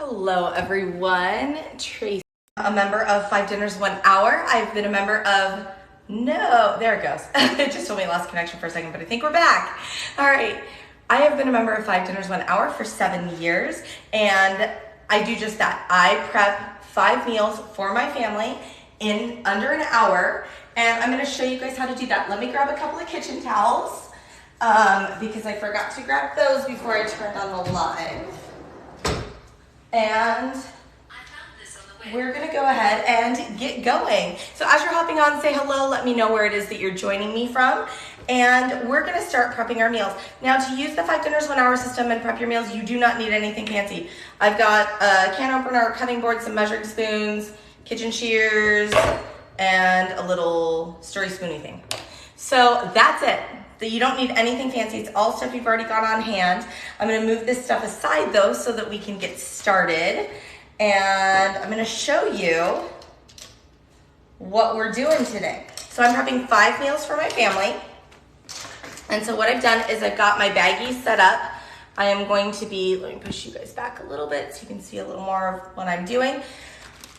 Hello everyone, Tracy. A member of 5 Dinners 1 Hour. I've been a member of, no, there it goes. It just told me I lost connection for a second, but I think we're back. All right, I have been a member of 5 Dinners 1 Hour for 7 years, and I do just that. I prep 5 meals for my family in under an hour, and I'm gonna show you guys how to do that. Let me grab a couple of kitchen towels, because I forgot to grab those before I turned on the live. And we're gonna go ahead and get going. So as you're hopping on, say hello, let me know where it is that you're joining me from. And we're gonna start prepping our meals. Now to use the 5 Dinners 1 Hour system and prep your meals, you do not need anything fancy. I've got a can opener, a cutting board, some measuring spoons, kitchen shears, and a little stirry spoony thing. So that's it. You don't need anything fancy. It's all stuff you've already got on hand. I'm gonna move this stuff aside though so that we can get started. And I'm gonna show you what we're doing today. So I'm prepping 5 meals for my family. And so what I've done is I've got my baggies set up. I am going to be, let me push you guys back a little bit so you can see a little more of what I'm doing.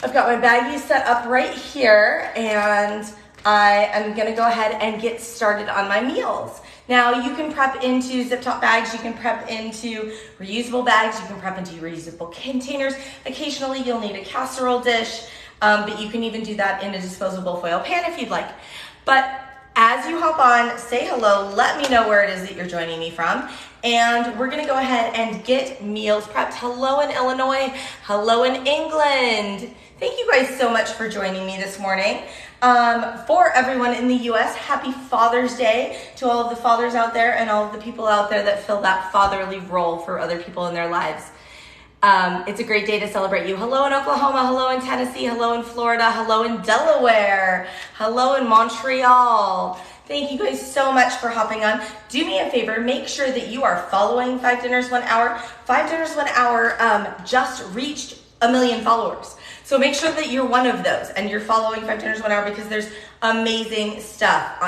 I've got my baggies set up right here, and I am gonna go ahead and get started on my meals. Now you can prep into zip top bags, you can prep into reusable bags, you can prep into reusable containers. Occasionally you'll need a casserole dish, but you can even do that in a disposable foil pan if you'd like. But as you hop on, say hello, let me know where it is that you're joining me from, and we're gonna go ahead and get meals prepped. Hello in Illinois, hello in England. Thank you guys so much for joining me this morning. For everyone in the US, happy Father's Day to all of the fathers out there and all of the people out there that fill that fatherly role for other people in their lives. It's a great day to celebrate you. Hello in Oklahoma, hello in Tennessee, hello in Florida, hello in Delaware, hello in Montreal. Thank you guys so much for hopping on. Do me a favor, make sure that you are following 5 Dinners 1 Hour. 5 Dinners 1 Hour just reached 1 million followers. So make sure that you're one of those and you're following 5 Dinners 1 Hour, because there's amazing stuff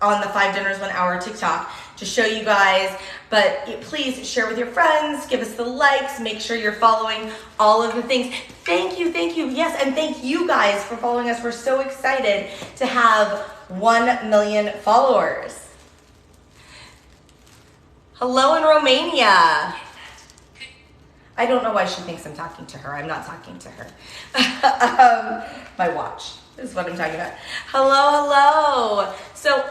on the 5 Dinners 1 Hour TikTok to show you guys. But please share with your friends, give us the likes, make sure you're following all of the things. Thank you, yes, and thank you guys for following us. We're so excited to have 1 million followers. Hello in Romania. I don't know why she thinks I'm talking to her. I'm not talking to her. My watch is what I'm talking about. Hello. So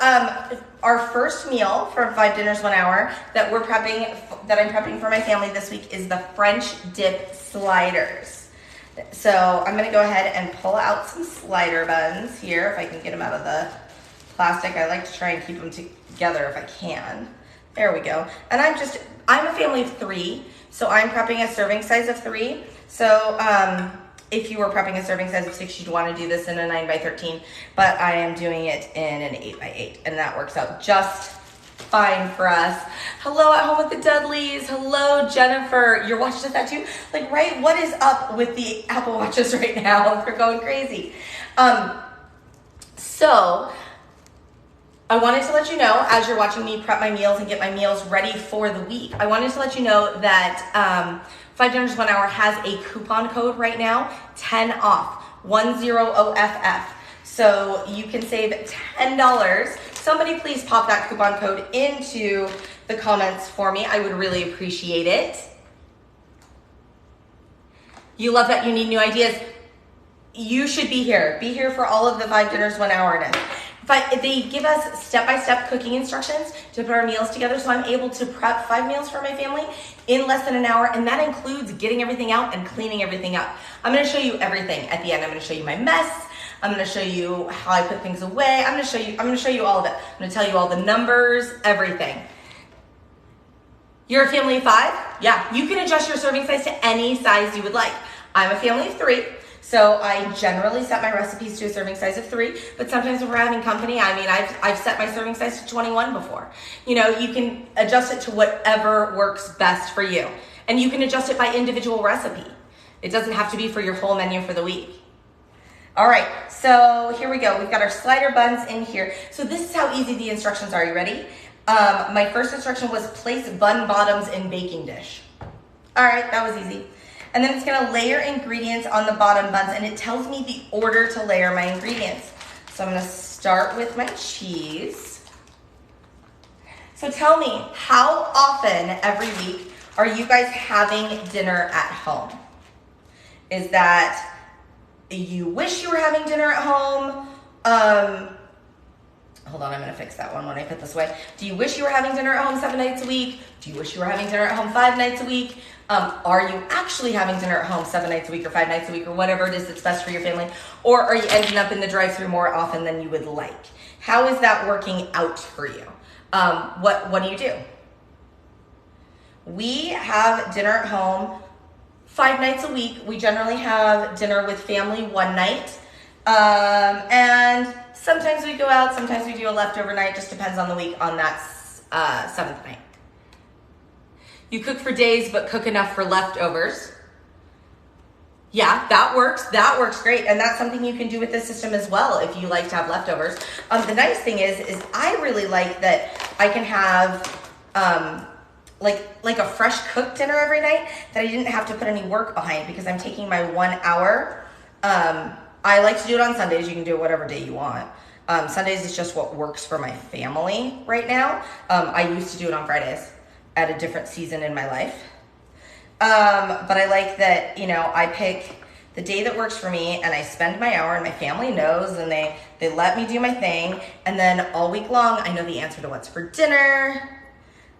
our first meal for 5 Dinners 1 Hour that I'm prepping for my family this week is the French dip sliders. So I'm gonna go ahead and pull out some slider buns here, if I can get them out of the plastic. I like to try and keep them together if I can. There we go. And I'm a family of 3. So I'm prepping a serving size of 3. So if you were prepping a serving size of 6, you'd want to do this in a 9x13, but I am doing it in an 8x8, and that works out just fine for us. Hello at home with the Dudleys. Hello, Jennifer. Your watch does that too? Like, right? What is up with the Apple Watches right now? They're going crazy. So I wanted to let you know, as you're watching me prep my meals and get my meals ready for the week, I wanted to let you know that 5 Dinners 1 Hour has a coupon code right now, 10 off, 10OFF. So you can save $10. Somebody please pop that coupon code into the comments for me. I would really appreciate it. You love that you need new ideas. You should be here. Be here for all of the 5 Dinners 1 Hour-ness. But they give us step-by-step cooking instructions to put our meals together, so I'm able to prep 5 meals for my family in less than an hour, and that includes getting everything out and cleaning everything up. I'm gonna show you everything at the end. I'm gonna show you my mess. I'm gonna show you how I put things away. I'm gonna show you all of it. I'm gonna tell you all the numbers, everything. You're a family of 5? Yeah, you can adjust your serving size to any size you would like. I'm a family of 3. So I generally set my recipes to a serving size of 3, but sometimes when we're having company, I mean, I've set my serving size to 21 before. You know, you can adjust it to whatever works best for you. And you can adjust it by individual recipe. It doesn't have to be for your whole menu for the week. All right, so here we go. We've got our slider buns in here. So this is how easy the instructions are. You ready? My first instruction was place bun bottoms in baking dish. All right, that was easy. And then it's gonna layer ingredients on the bottom buns, and it tells me the order to layer my ingredients. So I'm gonna start with my cheese. So tell me, how often every week are you guys having dinner at home? Is that you wish you were having dinner at home? Hold on, I'm gonna fix that one when I put this away. Do you wish you were having dinner at home 7 nights a week? Do you wish you were having dinner at home 5 nights a week? Are you actually having dinner at home 7 nights a week or 5 nights a week or whatever it is that's best for your family? Or are you ending up in the drive-thru more often than you would like? How is that working out for you? What do you do? We have dinner at home 5 nights a week. We generally have dinner with family one night. And sometimes we go out, sometimes we do a leftover night, just depends on the week on that 7th night. You cook for days, but cook enough for leftovers. Yeah, that works. That works great. And that's something you can do with this system as well if you like to have leftovers. The nice thing is I really like that I can have like a fresh cooked dinner every night that I didn't have to put any work behind because I'm taking my 1 hour. I like to do it on Sundays. You can do it whatever day you want. Sundays is just what works for my family right now. I used to do it on Fridays at a different season in my life. But I like that, you know, I pick the day that works for me and I spend my hour and my family knows and they let me do my thing. And then all week long, I know the answer to what's for dinner.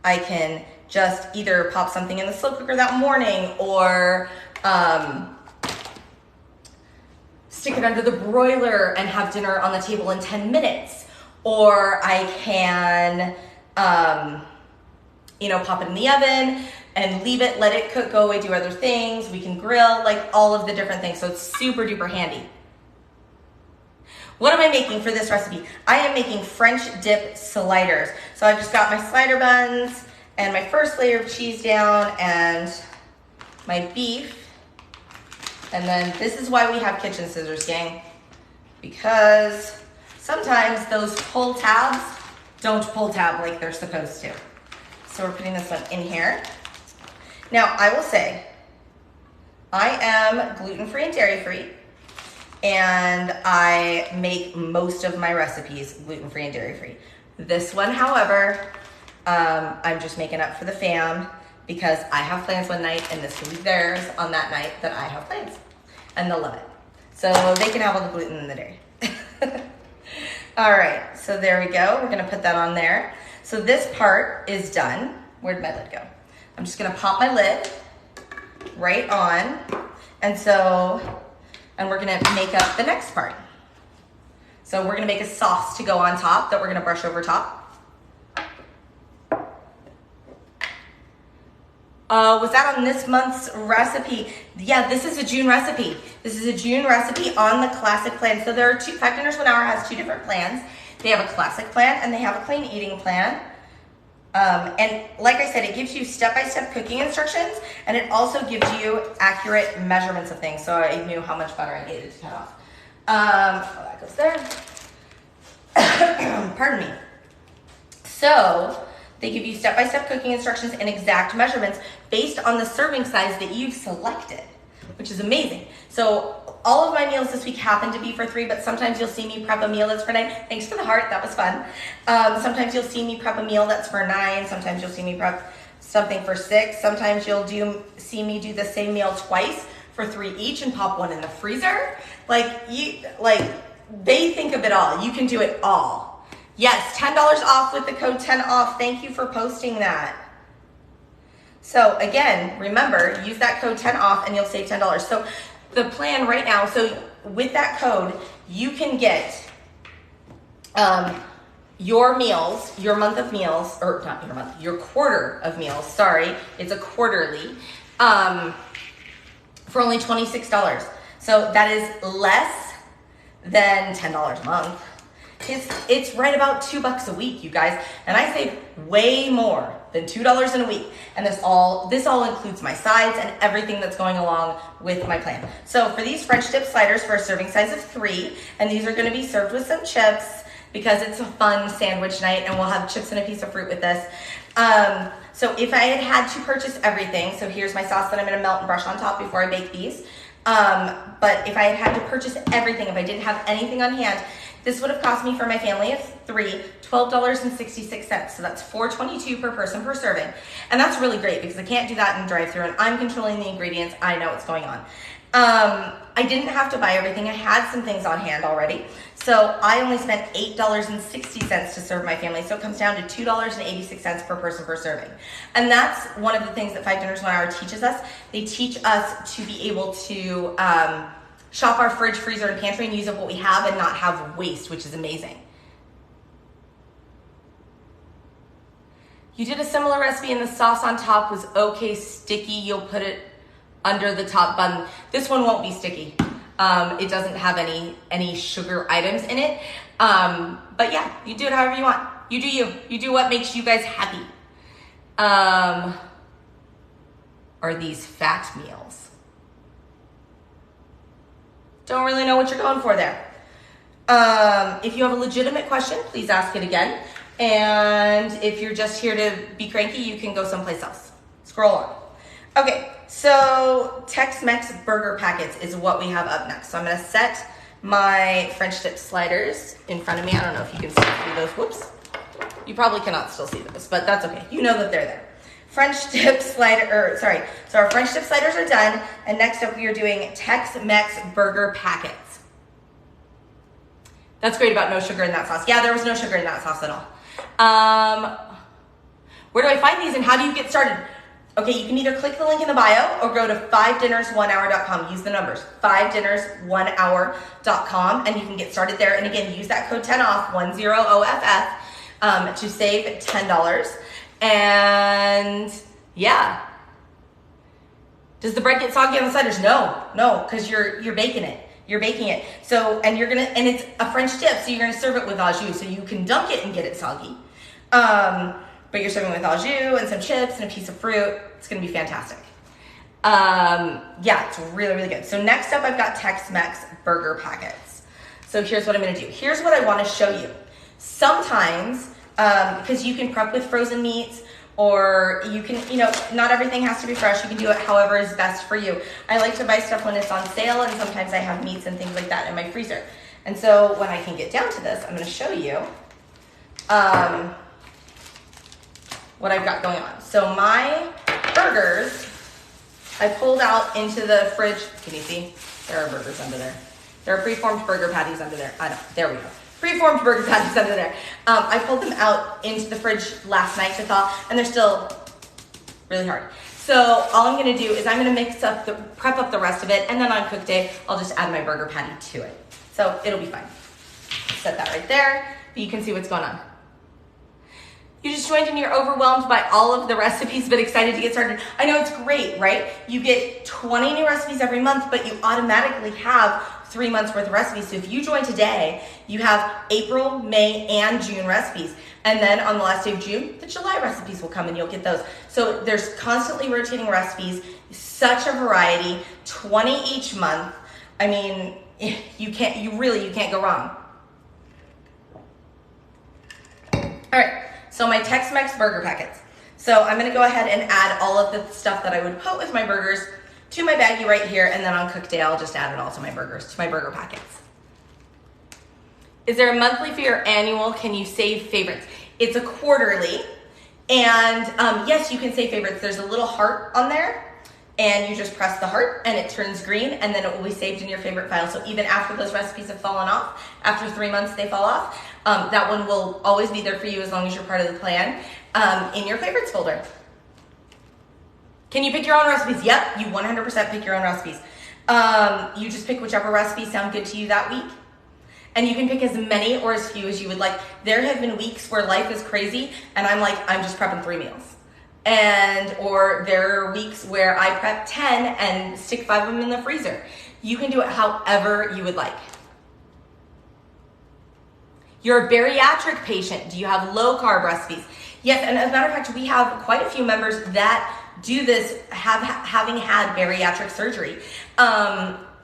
I can just either pop something in the slow cooker that morning or stick it under the broiler and have dinner on the table in 10 minutes. Or I can, you know, pop it in the oven and leave it, let it cook, go away, do other things. We can grill, like all of the different things. So it's super duper handy. What am I making for this recipe? I am making French dip sliders. So I've just got my slider buns and my first layer of cheese down and my beef. And then this is why we have kitchen scissors, gang. Because sometimes those pull tabs don't pull tab like they're supposed to. So we're putting this one in here. Now, I will say, I am gluten-free and dairy-free, and I make most of my recipes gluten-free and dairy-free. This one, however, I'm just making up for the fam because I have plans one night, and this will be theirs on that night that I have plans, and they'll love it. So they can have all the gluten and the dairy. All right, so there we go. We're gonna put that on there. So this part is done. Where'd my lid go? I'm just gonna pop my lid right on. And we're gonna make up the next part. So we're gonna make a sauce to go on top that we're gonna brush over top. Was that on this month's recipe? Yeah, this is a June recipe. This is a June recipe on the classic plan. So there are 5 Dinners 1 Hour has 2 different plans. They have a classic plan and they have a clean eating plan. And like I said, it gives you step-by-step cooking instructions, and it also gives you accurate measurements of things. So I knew how much butter I needed to cut off. Oh, that goes there. Pardon me. So they give you step-by-step cooking instructions and exact measurements based on the serving size that you've selected, which is amazing. So all of my meals this week happen to be for 3, but sometimes you'll see me prep a meal that's for 9. Thanks for the heart, that was fun. Sometimes you'll see me prep a meal that's for 9. Sometimes you'll see me prep something for 6. Sometimes you'll see me do the same meal twice for 3 each and pop one in the freezer. They think of it all. You can do it all. Yes, $10 off with the code 10OFF. Thank you for posting that. So again, remember, use that code 10OFF and you'll save $10. So the plan right now, so with that code, you can get your meals, your month of meals, or not your month, your quarter of meals, sorry, it's a quarterly, for only $26. So that is less than $10 a month. It's right about $2 a week, you guys, and I save way more than $2 in a week. And this all includes my sides and everything that's going along with my plan. So for these French dip sliders for a serving size of 3, and these are going to be served with some chips. because it's a fun sandwich night and we'll have chips and a piece of fruit with this. So if I had to purchase everything, so here's my sauce that I'm gonna melt and brush on top before I bake these. But if I had to purchase everything, if I didn't have anything on hand, this would have cost me for my family of 3, $12.66. So that's $4.22 per person per serving. And that's really great because I can't do that in drive-thru and I'm controlling the ingredients. I know what's going on. I didn't have to buy everything. I had some things on hand already. So I only spent $8.60 to serve my family. So it comes down to $2.86 per person per serving. And that's one of the things that 5 Dinners 1 Hour teaches us. They teach us to be able to shop our fridge, freezer, and pantry and use up what we have and not have waste, which is amazing. You did a similar recipe and the sauce on top was okay sticky. You'll put it under the top bun. This one won't be sticky. It doesn't have any sugar items in it. But yeah, you do it however you want. You do you. You do what makes you guys happy. Are these fat meals? Don't really know what you're going for there. If you have a legitimate question, please ask it again. And if you're just here to be cranky, you can go someplace else. Scroll on. Okay, so Tex-Mex burger packets is what we have up next. So I'm gonna set my French dip sliders in front of me. I don't know if you can still see those. Whoops. You probably cannot still see those, but that's okay. You know that they're there. French dip slider, so our French dip sliders are done. And next up we are doing Tex-Mex burger packets. That's great about no sugar in that sauce. Yeah, there was no sugar in that sauce at all. Where do I find these and how do you get started? Okay, you can either click the link in the bio or go to 5dinnersone-hour.com. Use the numbers, 5dinnersone-hour.com, and you can get started there. And again, use that code 10OFF, 10OFF, to save $10. And yeah. Does the bread get soggy on the sliders? No, because you're baking it. You're baking it. So, and it's a French dip, so you're gonna serve it with au jus, so you can dunk it and get it soggy. But you're serving with au jus and some chips and a piece of fruit. It's gonna be fantastic. Yeah, it's really, really good. So next up, I've got Tex-Mex burger packets. So here's what I'm gonna do. Here's what I wanna show you. Sometimes, because you can prep with frozen meats, or you can, not everything has to be fresh. You can do it however is best for you. I like to buy stuff when it's on sale, and sometimes I have meats and things like that in my freezer. And so when I can get down to this, I'm gonna show you what I've got going on. So my burgers, I pulled out into the fridge. Can you see? There are burgers under there. There are preformed burger patties under there. There we go. Preformed burger patties under there. I pulled them out into the fridge last night to thaw, and they're still really hard. So all I'm gonna do is I'm gonna prep up the rest of it, and then on cook day, I'll just add my burger patty to it. So it'll be fine. Set that right there, but you can see what's going on. You just joined and you're overwhelmed by all of the recipes, but excited to get started. I know it's great, right? You get 20 new recipes every month, but you automatically have 3 months worth of recipes. So if you join today, you have April, May, and June recipes. And then on the last day of June, the July recipes will come and you'll get those. So there's constantly rotating recipes, such a variety, 20 each month. I mean, you can't go wrong. All right. So my Tex-Mex burger packets. So I'm gonna go ahead and add all of the stuff that I would put with my burgers to my baggie right here, and then on cook day, I'll just add it all to my burgers, to my burger packets. Is there a monthly fee or annual? Can you save favorites? It's a quarterly, and yes, you can save favorites. There's a little heart on there, and you just press the heart, and it turns green, and then it will be saved in your favorite file. So even after those recipes have fallen off, after 3 months they fall off, that one will always be there for you as long as you're part of the plan in your favorites folder. Can you pick your own recipes? Yep, you 100% pick your own recipes. You just pick whichever recipes sound good to you that week. And you can pick as many or as few as you would like. There have been weeks where life is crazy and I'm just prepping 3 meals. Or there are weeks where I prep 10 and stick 5 of them in the freezer. You can do it however you would like. You're a bariatric patient. Do you have low carb recipes? Yes, and as a matter of fact, we have quite a few members that do this having had bariatric surgery.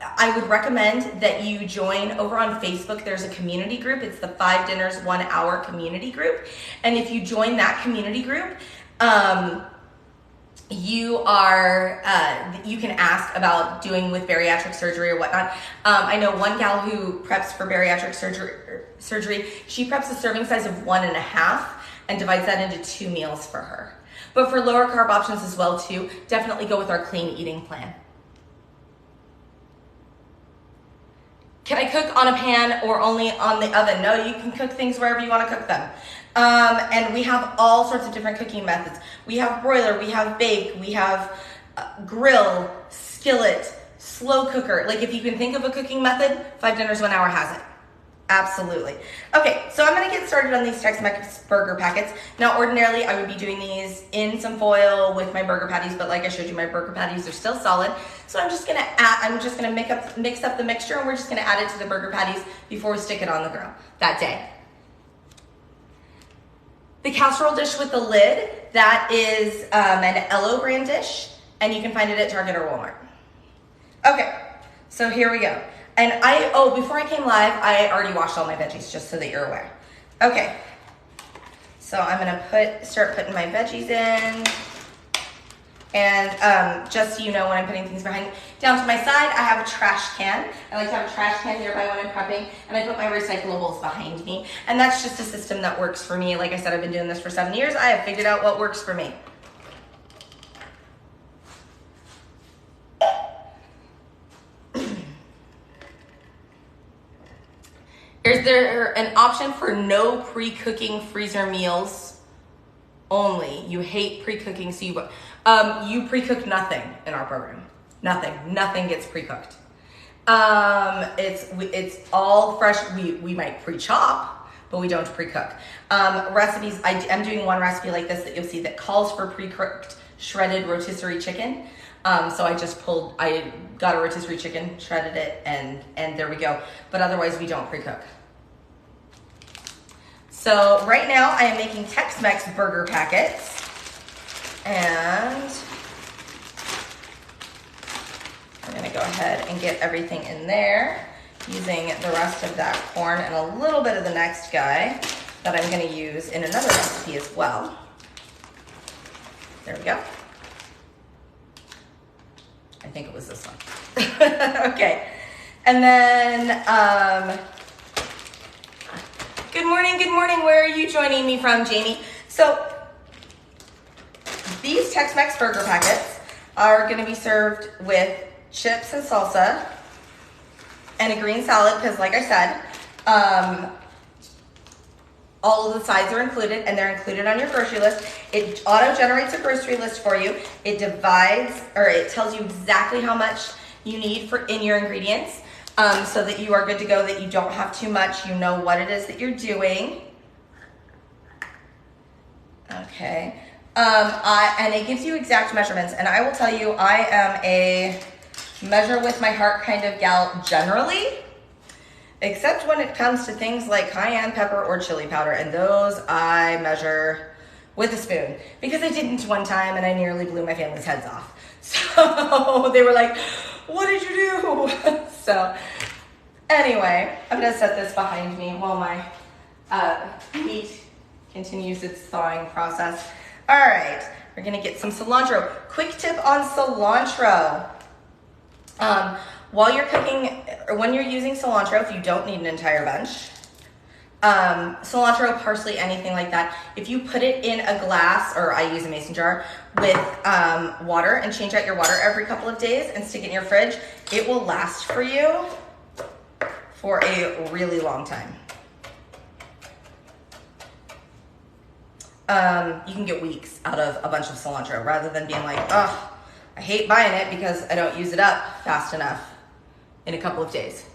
I would recommend that you join over on Facebook. There's a community group. It's the 5 Dinners 1 Hour community group. And if you join that community group, you can ask about doing with bariatric surgery or whatnot. I know one gal who preps for bariatric surgery. She preps a serving size of 1.5 and divides that into 2 meals for her. But for lower carb options as well too, definitely go with our clean eating plan. Can I cook on a pan or only on the oven? No, you can cook things wherever you want to cook them. And we have all sorts of different cooking methods. We have broiler, we have bake, we have grill, skillet, slow cooker. Like if you can think of a cooking method, 5 Dinners 1 Hour has it. Absolutely. Okay, so I'm gonna get started on these Tex-Mex burger packets. Now, ordinarily, I would be doing these in some foil with my burger patties, but like I showed you, my burger patties are still solid. So I'm just gonna mix up the mixture, and we're just gonna add it to the burger patties before we stick it on the grill that day. The casserole dish with the lid, that is an Ello brand dish, and you can find it at Target or Walmart. Okay, so here we go. And before I came live, I already washed all my veggies, just so that you're aware. Okay, so I'm gonna start putting my veggies in. And just so you know, when I'm putting things down to my side, I have a trash can. I like to have a trash can nearby when I'm prepping, and I put my recyclables behind me. And that's just a system that works for me. Like I said, I've been doing this for 7 years. I have figured out what works for me. Is there an option for no pre-cooking freezer meals only? You hate pre-cooking, so you pre-cook nothing in our program. Nothing gets pre-cooked. It's all fresh. We might pre-chop, but we don't pre-cook. Recipes, I'm doing one recipe like this that you'll see that calls for pre-cooked shredded rotisserie chicken. So I got a rotisserie chicken, shredded it, and there we go. But otherwise, we don't pre-cook. So right now, I am making Tex-Mex burger packets, and I'm gonna go ahead and get everything in there using the rest of that corn and a little bit of the next guy that I'm gonna use in another recipe as well. There we go. I think it was this one. Okay. And then, good morning. Where are you joining me from, Jamie? So these Tex-Mex burger packets are gonna be served with chips and salsa and a green salad, because like I said, all of the sides are included, and they're included on your grocery list. It auto-generates a grocery list for you. It it tells you exactly how much you need in your ingredients, so that you are good to go, that you don't have too much. You know what it is that you're doing. Okay. And it gives you exact measurements. And I will tell you, I am a measure with my heart kind of gal generally, except when it comes to things like cayenne pepper or chili powder, and those I measure with a spoon, because I didn't one time and I nearly blew my family's heads off. So they were like, what did you do? So anyway, I'm gonna set this behind me while my meat continues its thawing process. All right, we're gonna get some cilantro. Quick tip on cilantro. While you're cooking, or when you're using cilantro, if you don't need an entire bunch, cilantro, parsley, anything like that, if you put it in a glass, or I use a mason jar, with water, and change out your water every couple of days and stick it in your fridge, it will last for you for a really long time. You can get weeks out of a bunch of cilantro, rather than being like, oh, I hate buying it because I don't use it up fast enough in a couple of days.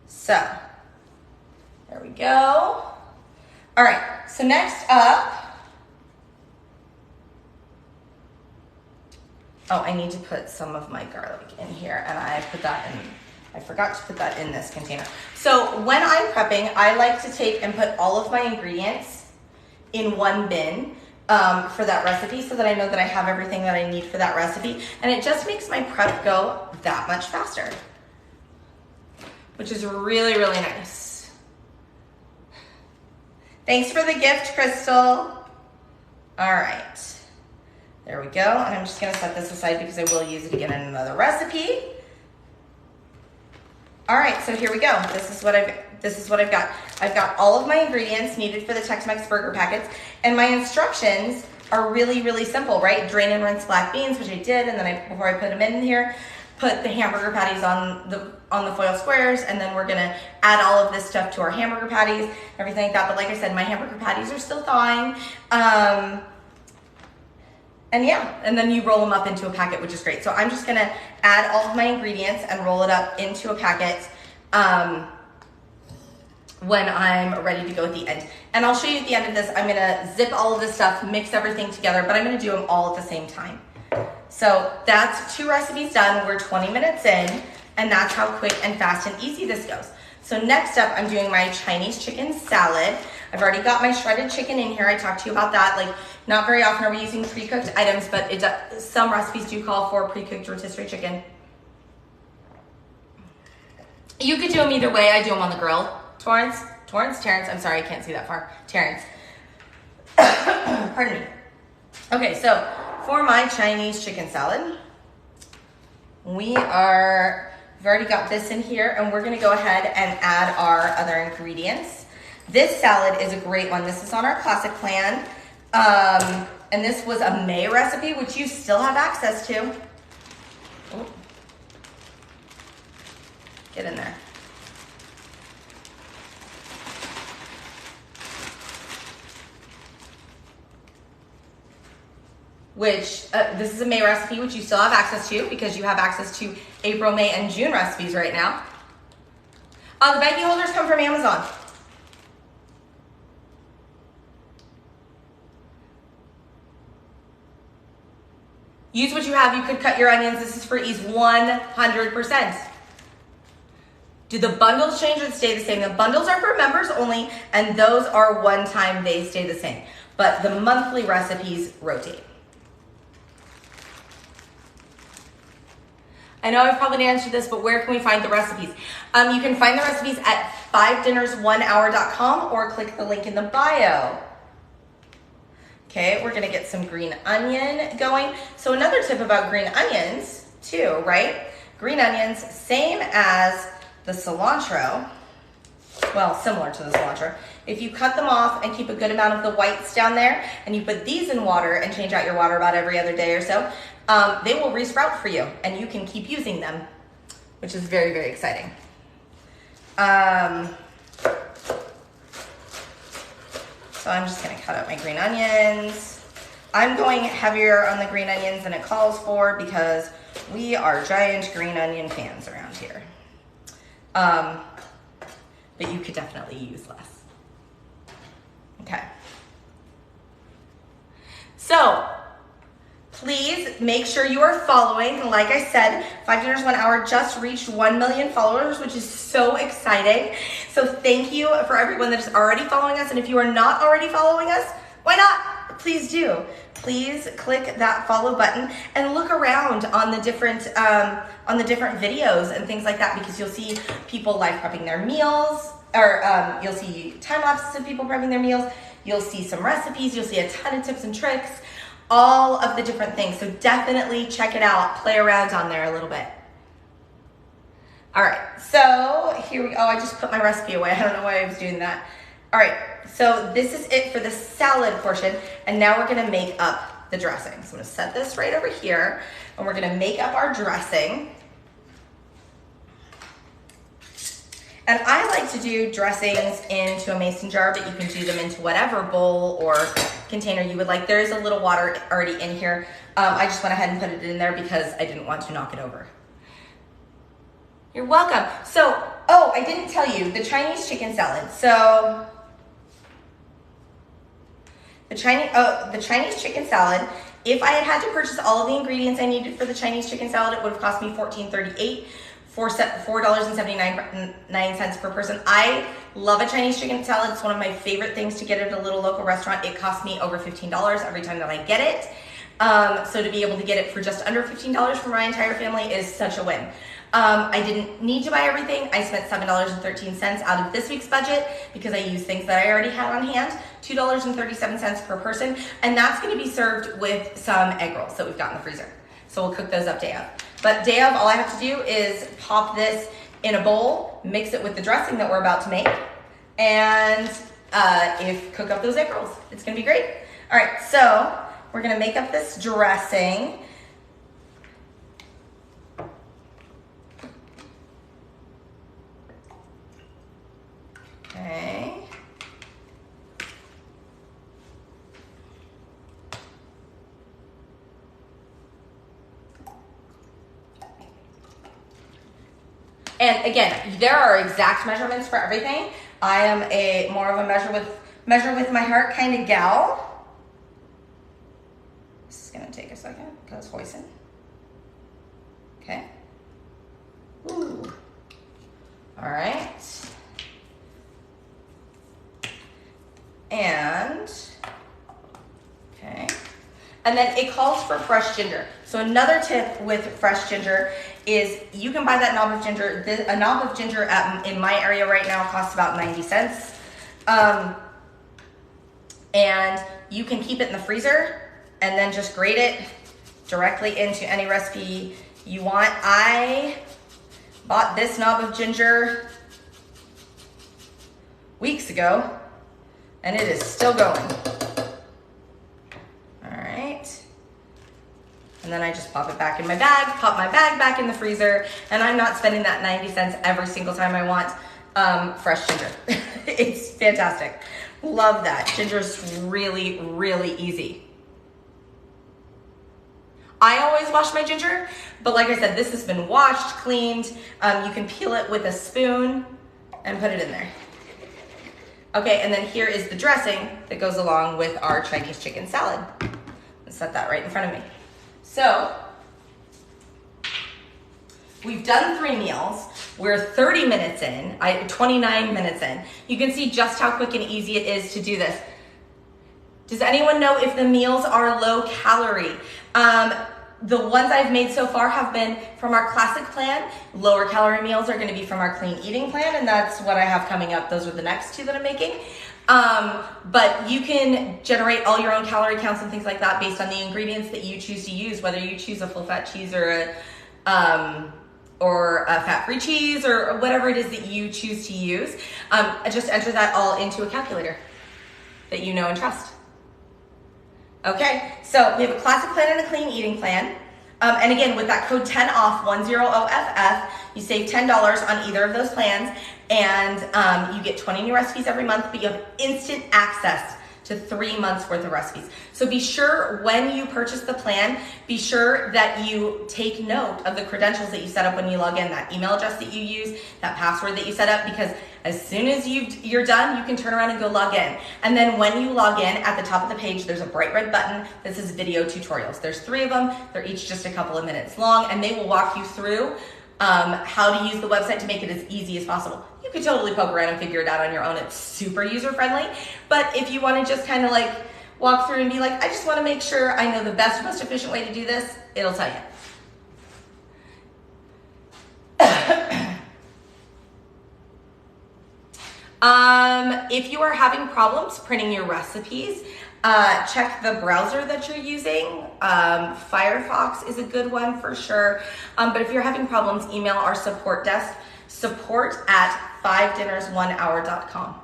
So, there we go. All right, so next up, I need to put some of my garlic in here, and I forgot to put that in this container. So when I'm prepping, I like to take and put all of my ingredients in one bin, for that recipe so that I know that I have everything that I need for that recipe. And it just makes my prep go that much faster, which is really, really nice. Thanks for the gift, Crystal. All right, there we go. And I'm just gonna set this aside because I will use it again in another recipe. All right, so here we go. This is what I've got. I've got all of my ingredients needed for the Tex-Mex burger packets, and my instructions are really, really simple, right? Drain and rinse black beans, which I did, and then before I put them in here, put the hamburger patties on the foil squares, and then we're gonna add all of this stuff to our hamburger patties, everything like that. But like I said, my hamburger patties are still thawing. And yeah, and then you roll them up into a packet, which is great. So I'm just gonna add all of my ingredients and roll it up into a packet when I'm ready to go at the end. And I'll show you at the end of this, I'm gonna zip all of this stuff, mix everything together, but I'm gonna do them all at the same time. So that's 2 recipes done. We're 20 minutes in, and that's how quick and fast and easy this goes. So next up, I'm doing my Chinese chicken salad. I've already got my shredded chicken in here. I talked to you about that. Like, not very often are we using pre-cooked items, but some recipes do call for pre-cooked rotisserie chicken. You could do them either way. I do them on the grill. Terrence, I'm sorry, I can't see that far. Terrence. Pardon me. Okay, so for my Chinese chicken salad, we've already got this in here, and we're gonna go ahead and add our other ingredients. This salad is a great one. This is on our classic plan. And this was a May recipe, which you still have access to. Oh. Get in there. Which, this is a May recipe, which you still have access to because you have access to April, May, and June recipes right now. The baggie holders come from Amazon. Use what you have. You could cut your onions. This is for ease 100%. Do the bundles change or stay the same? The bundles are for members only, and those are one time, they stay the same. But the monthly recipes rotate. I know I've probably answered this, but where can we find the recipes? You can find the recipes at 5dinners1hour.com or click the link in the bio. Okay, we're gonna get some green onion going. So another tip about green onions too, right? Green onions, same as the cilantro, well, similar to the cilantro. If you cut them off and keep a good amount of the whites down there, and you put these in water and change out your water about every other day or so, they will resprout for you, and you can keep using them, which is very, very exciting. So I'm just gonna cut up my green onions. I'm going heavier on the green onions than it calls for because we are giant green onion fans around here. But you could definitely use less. Okay. So, please make sure you are following. Like I said, 5 Dinners 1 Hour just reached 1 million followers, which is so exciting. So thank you for everyone that is already following us. And if you are not already following us, why not? Please do. Please click that follow button and look around on the different videos and things like that, because you'll see people live prepping their meals, or you'll see time lapses of people prepping their meals. You'll see some recipes. You'll see a ton of tips and tricks, all of the different things. So definitely check it out. Play around on there a little bit. All right, so here we go. Oh, I just put my recipe away. I don't know why I was doing that. All right, so this is it for the salad portion, and now we're gonna make up the dressing. So I'm gonna set this right over here, and we're gonna make up our dressing. And I like to do dressings into a mason jar, but you can do them into whatever bowl or container you would like. There is a little water already in here. I just went ahead and put it in there because I didn't want to knock it over. You're welcome. So, oh, I didn't tell you, the Chinese chicken salad. So, the Chinese chicken salad, if I had to purchase all of the ingredients I needed for the Chinese chicken salad, it would have cost me $14.38. $4.79 per person. I love a Chinese chicken salad. It's one of my favorite things to get at a little local restaurant. It costs me over $15 every time that I get it. So to be able to get it for just under $15 for my entire family is such a win. I didn't need to buy everything. I spent $7.13 out of this week's budget because I used things that I already had on hand, $2.37 per person, and that's gonna be served with some egg rolls that we've got in the freezer. So we'll cook those up day of. But day of, all I have to do is pop this in a bowl, mix it with the dressing that we're about to make, and cook up those egg rolls. It's gonna be great. All right, so we're gonna make up this dressing. Okay. And again, there are exact measurements for everything. I am more of a measure with my heart kind of gal. This is gonna take a second because hoisin. Okay. Ooh. All right. And okay. And then it calls for fresh ginger. So another tip with fresh ginger is you can buy that knob of ginger. A knob of ginger in my area right now costs about 90 cents. And you can keep it in the freezer and then just grate it directly into any recipe you want. I bought this knob of ginger weeks ago and it is still going. And then I just pop it back in my bag, pop my bag back in the freezer, and I'm not spending that 90 cents every single time I want fresh ginger. It's fantastic. Love that. Ginger's really, really easy. I always wash my ginger, but like I said, this has been washed, cleaned. You can peel it with a spoon and put it in there. Okay, and then here is the dressing that goes along with our Chinese chicken salad. Let's set that right in front of me. So, we've done 3 meals. We're 30 minutes in, 29 minutes in. You can see just how quick and easy it is to do this. Does anyone know if the meals are low calorie? The ones I've made so far have been from our classic plan. Lower calorie meals are gonna be from our clean eating plan, and that's what I have coming up. Those are the next 2 that I'm making. But you can generate all your own calorie counts and things like that based on the ingredients that you choose to use, whether you choose a full fat cheese or a fat-free cheese or whatever it is that you choose to use. Just enter that all into a calculator that you know and trust. Okay, so we have a classic plan and a clean eating plan. And again, with that code 10OFF, 10OFF, you save $10 on either of those plans, and you get 20 new recipes every month, but you have instant access to 3 months worth of recipes. So be sure when you purchase the plan, be sure that you take note of the credentials that you set up when you log in, that email address that you use, that password that you set up, because as soon as you're done, you can turn around and go log in. And then when you log in, at the top of the page, there's a bright red button that says video tutorials. There's 3 of them. They're each just a couple of minutes long, and they will walk you through how to use the website to make it as easy as possible. You could totally poke around and figure it out on your own. It's super user-friendly. But if you want to just kind of like walk through and be like, I just want to make sure I know the best, most efficient way to do this, it'll tell you. If you are having problems printing your recipes, check the browser that you're using. Firefox is a good one for sure. But if you're having problems, email our support desk, support@5dinnersonehour.com.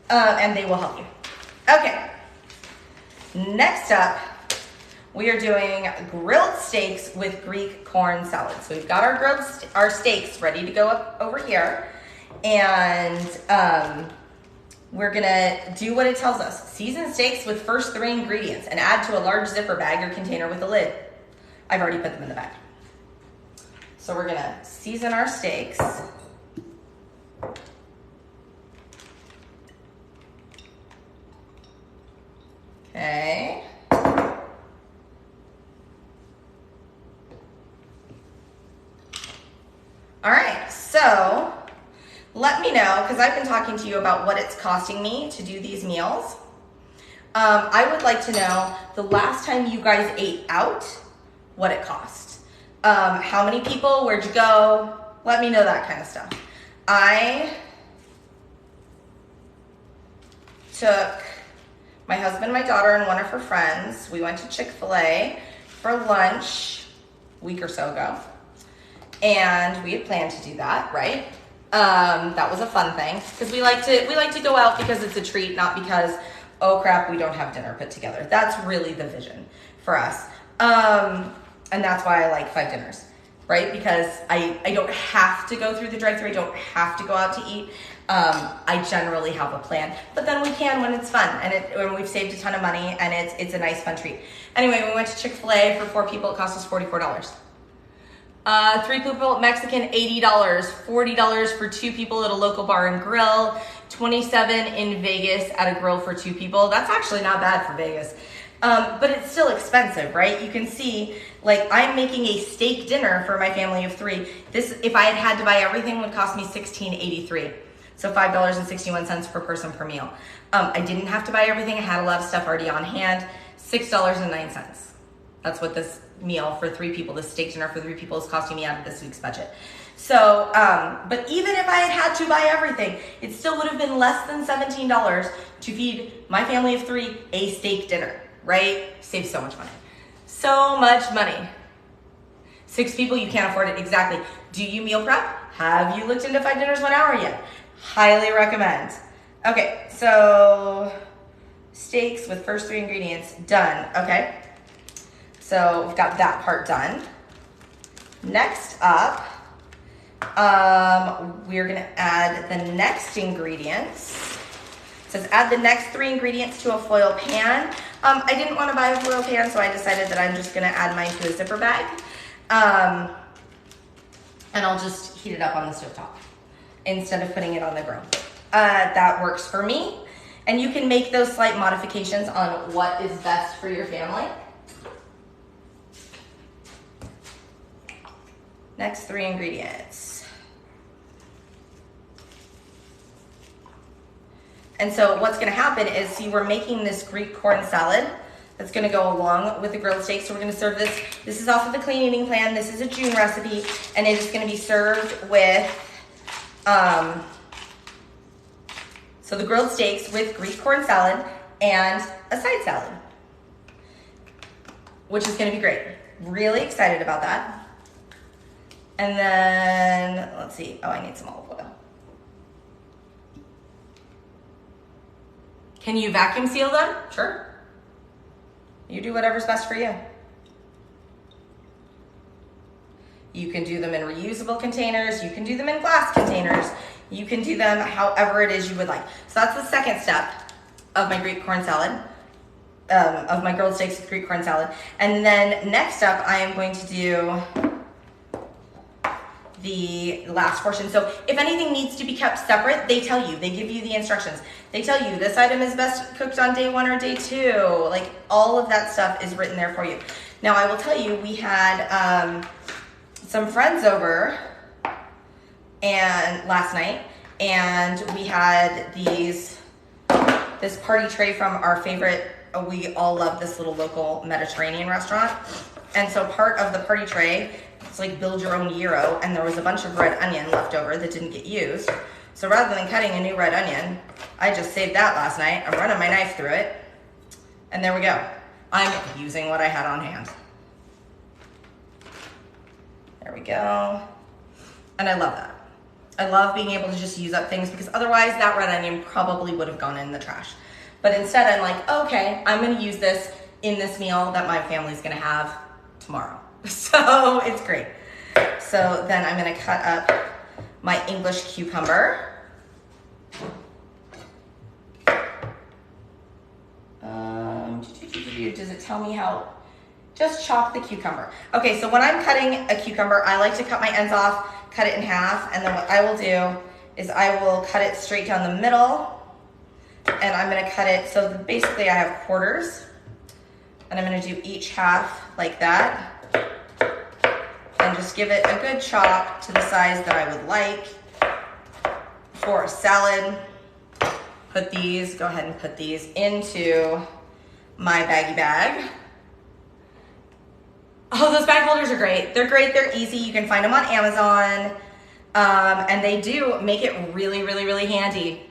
And they will help you. Okay, next up, we are doing grilled steaks with Greek corn salad. So we've got our steaks ready to go up over here. And we're gonna do what it tells us. Season steaks with first 3 ingredients and add to a large zipper bag or container with a lid. I've already put them in the bag. So we're gonna season our steaks. Okay. because I've been talking to you about what it's costing me to do these meals, I would like to know the last time you guys ate out, what it cost. How many people, where'd you go? Let me know that kind of stuff. I took my husband, my daughter, and one of her friends. We went to Chick-fil-A for lunch a week or so ago. And we had planned to do that, right? That was a fun thing because we like to go out because it's a treat, not because, oh crap, we don't have dinner put together. That's really the vision for us. And that's why I like 5 dinners, right? Because I don't have to go through the drive-thru. I don't have to go out to eat. I generally have a plan, but then we can when it's fun and when we've saved a ton of money and it's a nice fun treat. Anyway, we went to Chick-fil-A for 4 people. It cost us $44. 3 people, Mexican, $80, $40 for 2 people at a local bar and grill, $27 in Vegas at a grill for 2 people. That's actually not bad for Vegas. But it's still expensive, right? You can see, like, I'm making a steak dinner for my family of 3. This, if I had to buy everything, would cost me $16.83. So $5.61 per person per meal. I didn't have to buy everything. I had a lot of stuff already on hand. $6.09. That's what this meal for 3 people, this steak dinner for 3 people is costing me out of this week's budget. So, but even if I had to buy everything, it still would have been less than $17 to feed my family of 3 a steak dinner, right? Save so much money. So much money. 6 people, you can't afford it. Exactly. Do you meal prep? Have you looked into 5 dinners 1 hour yet? Highly recommend. Okay, so steaks with first 3 ingredients done. Okay, so we've got that part done. Next up, we're gonna add the next ingredients. It says add the next 3 ingredients to a foil pan. I didn't want to buy a foil pan, so I decided that I'm just gonna add mine to a zipper bag. And I'll just heat it up on the stovetop instead of putting it on the grill. That works for me. And you can make those slight modifications on what is best for your family. Next 3 ingredients. And so what's gonna happen is, see, we're making this Greek corn salad that's gonna go along with the grilled steak. So we're gonna serve this. This is off of the Clean Eating Plan. This is a June recipe, and it is gonna be served with, so the grilled steaks with Greek corn salad and a side salad, which is gonna be great. Really excited about that. And then, let's see, oh, I need some olive oil. Can you vacuum seal them? Sure. You do whatever's best for you. You can do them in reusable containers. You can do them in glass containers. You can do them however it is you would like. So that's the second step of my Greek corn salad, of my grilled steaks with Greek corn salad. And then next up, I am going to do the last portion. So if anything needs to be kept separate, they tell you, they give you the instructions. They tell you this item is best cooked on day 1 or day 2. Like, all of that stuff is written there for you. Now I will tell you, we had some friends over and last night, and we had this party tray from our favorite, we all love this little local Mediterranean restaurant. And so part of the party tray, it's like build your own gyro, and there was a bunch of red onion left over that didn't get used. So rather than cutting a new red onion, I just saved that last night. I'm running my knife through it, and there we go. I'm using what I had on hand. There we go. And I love that. I love being able to just use up things, because otherwise that red onion probably would have gone in the trash. But instead I'm like, okay, I'm gonna use this in this meal that my family's gonna have tomorrow. So it's great. So then I'm gonna cut up my English cucumber. Does it tell me how? Just chop the cucumber. Okay, so when I'm cutting a cucumber, I like to cut my ends off, cut it in half, and then what I will do is I will cut it straight down the middle, and I'm gonna cut it, so basically I have quarters, and I'm gonna do each half like that, and just give it a good chop to the size that I would like for salad. Go ahead and put these into my baggy bag. Oh, those bag holders are great. They're great, they're easy. You can find them on Amazon. And they do make it really, really, really handy.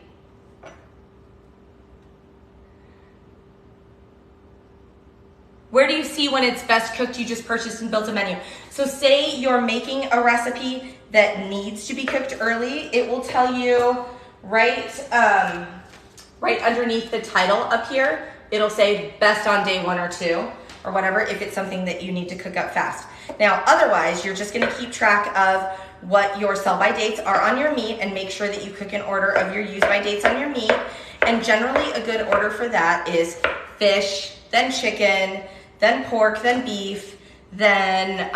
Where do you see when it's best cooked? You just purchased and built a menu. So say you're making a recipe that needs to be cooked early, it will tell you right underneath the title up here, it'll say best on day 1 or 2 or whatever if it's something that you need to cook up fast. Now, otherwise, you're just gonna keep track of what your sell-by dates are on your meat and make sure that you cook in order of your use-by dates on your meat. And generally, a good order for that is fish, then chicken, then pork, then beef, then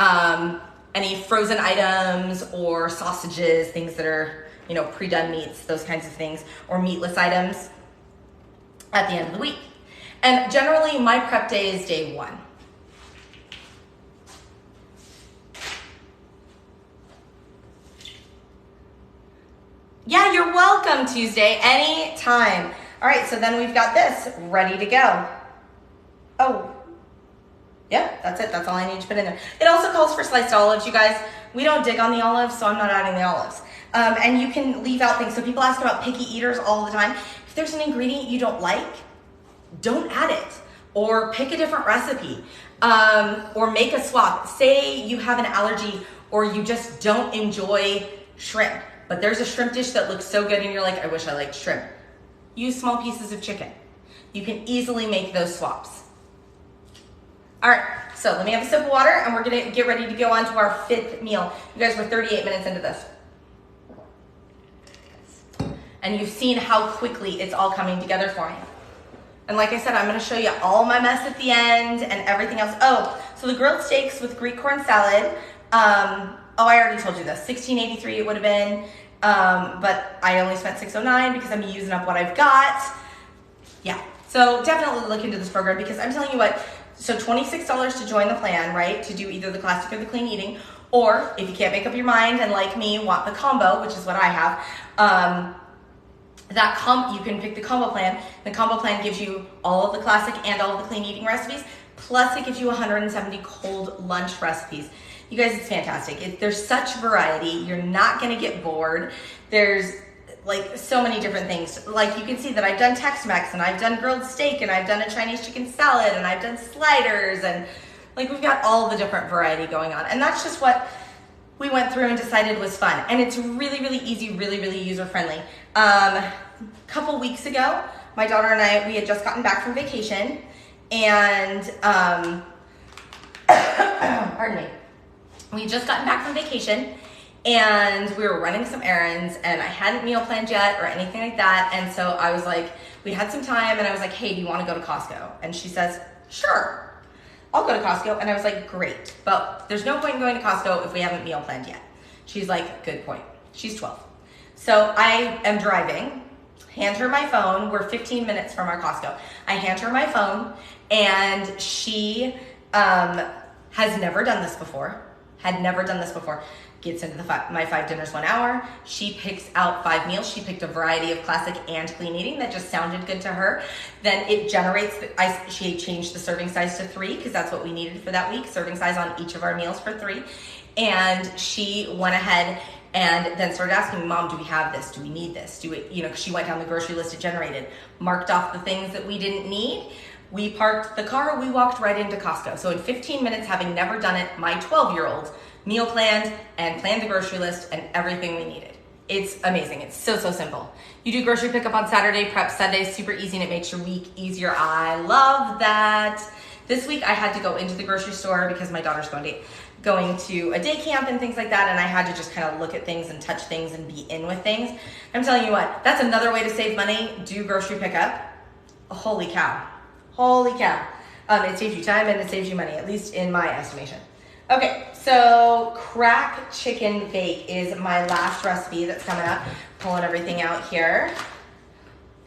any frozen items or sausages, things that are, pre-done meats, those kinds of things, or meatless items at the end of the week. And generally, my prep day is day 1. Yeah, you're welcome, Tuesday, anytime. All right, so then we've got this ready to go. Oh, yeah, that's it. That's all I need to put in there. It also calls for sliced olives, you guys. We don't dig on the olives, so I'm not adding the olives. And you can leave out things. So people ask about picky eaters all the time. If there's an ingredient you don't like, don't add it. Or pick a different recipe. Or make a swap. Say you have an allergy or you just don't enjoy shrimp, but there's a shrimp dish that looks so good and you're like, I wish I liked shrimp. Use small pieces of chicken. You can easily make those swaps. All right, so let me have a sip of water and we're gonna get ready to go on to our 5th meal. You guys, we're 38 minutes into this. And you've seen how quickly it's all coming together for me. And like I said, I'm gonna show you all my mess at the end and everything else. Oh, so the grilled steaks with Greek corn salad. I already told you this, $16.83 it would have been, but I only spent $6.09 because I'm using up what I've got. Yeah, so definitely look into this program because I'm telling you what, so $26 to join the plan, right? To do either the classic or the clean eating, or if you can't make up your mind and like me, want the combo, which is what I have, you can pick the combo plan. The combo plan gives you all of the classic and all of the clean eating recipes, plus it gives you 170 cold lunch recipes. You guys, it's fantastic. There's such variety. You're not gonna get bored. There's like so many different things. Like you can see that I've done Tex-Mex and I've done grilled steak and I've done a Chinese chicken salad and I've done sliders and like we've got all the different variety going on. And that's just what we went through and decided was fun. And it's really, really easy, really, really user-friendly. A couple weeks ago, my daughter and I, we had just gotten back from vacation and, pardon me. We had just gotten back from vacation and we were running some errands and I hadn't meal planned yet or anything like that. And so I was like, we had some time and I was like, hey, do you want to go to Costco? And she says, sure, I'll go to Costco. And I was like, great, but there's no point in going to Costco if we haven't meal planned yet. She's like, good point. She's 12. So I am driving, hand her my phone. We're 15 minutes from our Costco. I hand her my phone and she has never done this before. Had never done this before. Gets into my 5 dinners 1 hour. She picks out 5 meals. She picked a variety of classic and clean eating that just sounded good to her. Then it generates, she changed the serving size to 3 because that's what we needed for that week. Serving size on each of our meals for 3. And she went ahead and then started asking me, Mom, do we have this? Do we need this? Do we, because she went down the grocery list it generated, marked off the things that we didn't need. We parked the car, we walked right into Costco. So in 15 minutes, having never done it, my 12-year-old meal planned and planned the grocery list and everything we needed. It's amazing. It's so, so simple. You do grocery pickup on Saturday, prep Sunday, super easy, and it makes your week easier. I love that. This week I had to go into the grocery store because my daughter's going to a day camp and things like that, and I had to just kind of look at things and touch things and be in with things. I'm telling you what, that's another way to save money. Do grocery pickup. Holy cow. Holy cow. It saves you time and it saves you money, at least in my estimation. Okay, so crack chicken bake is my last recipe that's coming up. Pulling everything out here.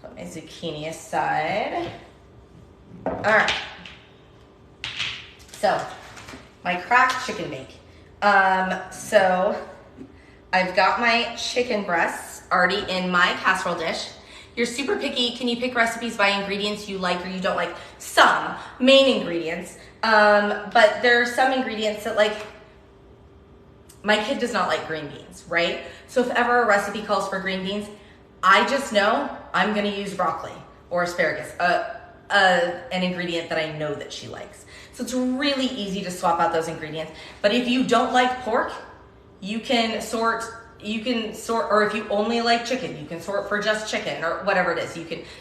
Put my zucchini aside. All right. So, my cracked chicken bake. So, I've got my chicken breasts already in my casserole dish. You're super picky. Can you pick recipes by ingredients you like or you don't like? Some main ingredients. But there are some ingredients that, like, my kid does not like green beans, right? So if ever a recipe calls for green beans, I just know I'm gonna use broccoli or asparagus, an ingredient that I know that she likes. So it's really easy to swap out those ingredients. But if you don't like pork, you can sort, or if you only like chicken, you can sort for just chicken or whatever it is.